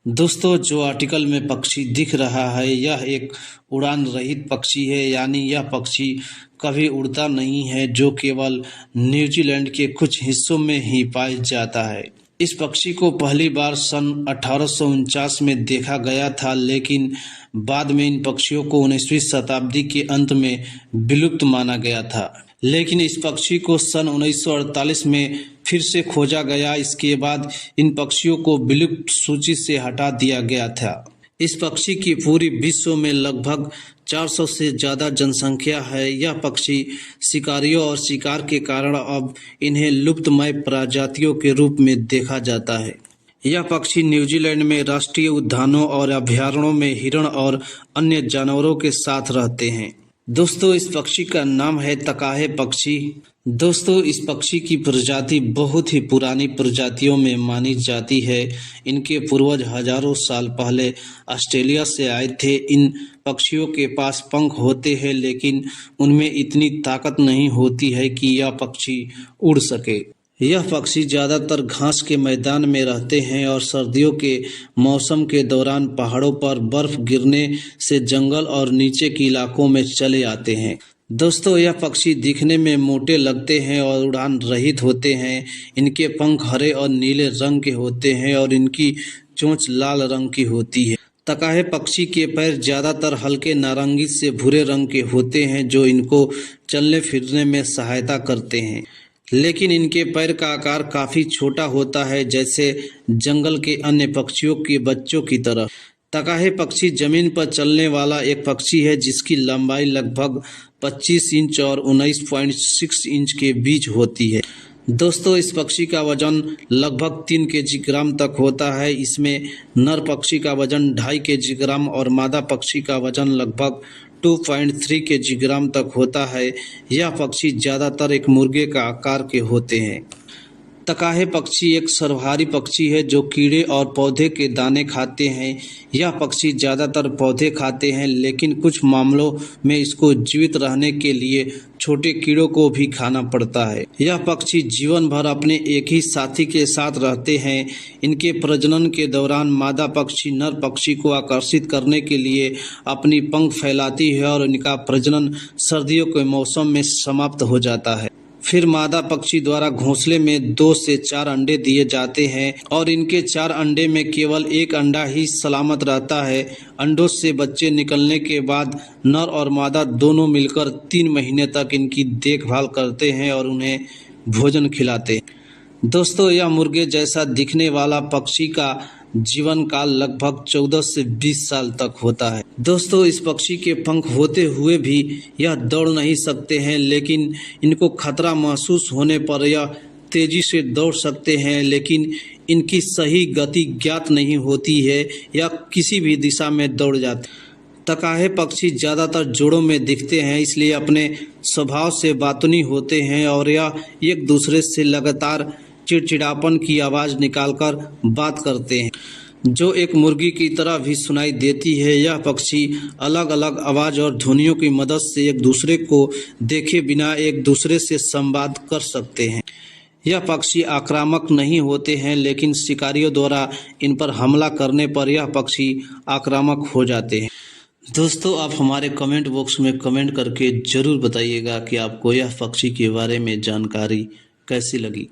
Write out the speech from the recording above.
दोस्तों, जो आर्टिकल में पक्षी दिख रहा है यह एक उड़ान रहित पक्षी है, यानी यह पक्षी कभी उड़ता नहीं है, जो केवल न्यूजीलैंड के कुछ हिस्सों में ही पाया जाता है। इस पक्षी को पहली बार सन 1849 में देखा गया था, लेकिन बाद में इन पक्षियों को 19वीं शताब्दी के अंत में विलुप्त माना गया था। लेकिन इस पक्षी को सन 1948 में फिर से खोजा गया। इसके बाद इन पक्षियों को विलुप्त सूची से हटा दिया गया था। इस पक्षी की पूरी विश्व में लगभग 400 से ज़्यादा जनसंख्या है। यह पक्षी शिकारियों और शिकार के कारण अब इन्हें लुप्तमय प्रजातियों के रूप में देखा जाता है। यह पक्षी न्यूजीलैंड में राष्ट्रीय उद्यानों और अभयारण्यों में हिरण और अन्य जानवरों के साथ रहते हैं। दोस्तों, इस पक्षी का नाम है तकाहे पक्षी। दोस्तों, इस पक्षी की प्रजाति बहुत ही पुरानी प्रजातियों में मानी जाती है। इनके पूर्वज हजारों साल पहले ऑस्ट्रेलिया से आए थे। इन पक्षियों के पास पंख होते हैं, लेकिन उनमें इतनी ताकत नहीं होती है कि यह पक्षी उड़ सके। यह पक्षी ज़्यादातर घास के मैदान में रहते हैं और सर्दियों के मौसम के दौरान पहाड़ों पर बर्फ गिरने से जंगल और नीचे के इलाकों में चले आते हैं। दोस्तों, यह पक्षी दिखने में मोटे लगते हैं और उड़ान रहित होते हैं। इनके पंख हरे और नीले रंग के होते हैं और इनकी चोंच लाल रंग की होती है। तकाहे पक्षी के पैर ज़्यादातर हल्के नारंगी से भूरे रंग के होते हैं, जो इनको चलने फिरने में सहायता करते हैं। लेकिन इनके पैर का आकार काफ़ी छोटा होता है, जैसे जंगल के अन्य पक्षियों के बच्चों की तरह। तकाहे पक्षी जमीन पर चलने वाला एक पक्षी है, जिसकी लंबाई लगभग 25 इंच और 19.6 इंच के बीच होती है। दोस्तों, इस पक्षी का वजन लगभग 3 किलोग्राम तक होता है। इसमें नर पक्षी का वजन 2.5 किलोग्राम और मादा पक्षी का वजन लगभग 2.3 किलोग्राम तक होता है। यह पक्षी ज़्यादातर एक मुर्गे का आकार के होते हैं। तकाहे पक्षी एक सर्वहारी पक्षी है जो कीड़े और पौधे के दाने खाते हैं। यह पक्षी ज़्यादातर पौधे खाते हैं, लेकिन कुछ मामलों में इसको जीवित रहने के लिए छोटे कीड़ों को भी खाना पड़ता है। यह पक्षी जीवन भर अपने एक ही साथी के साथ रहते हैं। इनके प्रजनन के दौरान मादा पक्षी नर पक्षी को आकर्षित करने के लिए अपनी पंख फैलाती है और इनका प्रजनन सर्दियों के मौसम में समाप्त हो जाता है। फिर मादा पक्षी द्वारा घोंसले में 2 से 4 अंडे दिए जाते हैं और इनके 4 अंडे में केवल एक अंडा ही सलामत रहता है। अंडों से बच्चे निकलने के बाद नर और मादा दोनों मिलकर 3 महीने तक इनकी देखभाल करते हैं और उन्हें भोजन खिलाते हैं। दोस्तों, यह मुर्गे जैसा दिखने वाला पक्षी का जीवन काल लगभग 14 से 20 साल तक होता है। दोस्तों, इस पक्षी के पंख होते हुए भी यह दौड़ नहीं सकते हैं, लेकिन इनको खतरा महसूस होने पर यह तेजी से दौड़ सकते हैं, लेकिन इनकी सही गति ज्ञात नहीं होती है। यह किसी भी दिशा में दौड़ जाते हैं। तकाहे पक्षी ज़्यादातर जोड़ों में दिखते हैं, इसलिए अपने स्वभाव से बातूनी होते हैं और यह एक दूसरे से लगातार चिड़चिड़ापन की आवाज़ निकालकर बात करते हैं, जो एक मुर्गी की तरह भी सुनाई देती है। यह पक्षी अलग अलग आवाज़ और ध्वनियों की मदद से एक दूसरे को देखे बिना एक दूसरे से संवाद कर सकते हैं। यह पक्षी आक्रामक नहीं होते हैं, लेकिन शिकारियों द्वारा इन पर हमला करने पर यह पक्षी आक्रामक हो जाते हैं। दोस्तों, आप हमारे कमेंट बॉक्स में कमेंट करके ज़रूर बताइएगा कि आपको यह पक्षी के बारे में जानकारी कैसी लगी।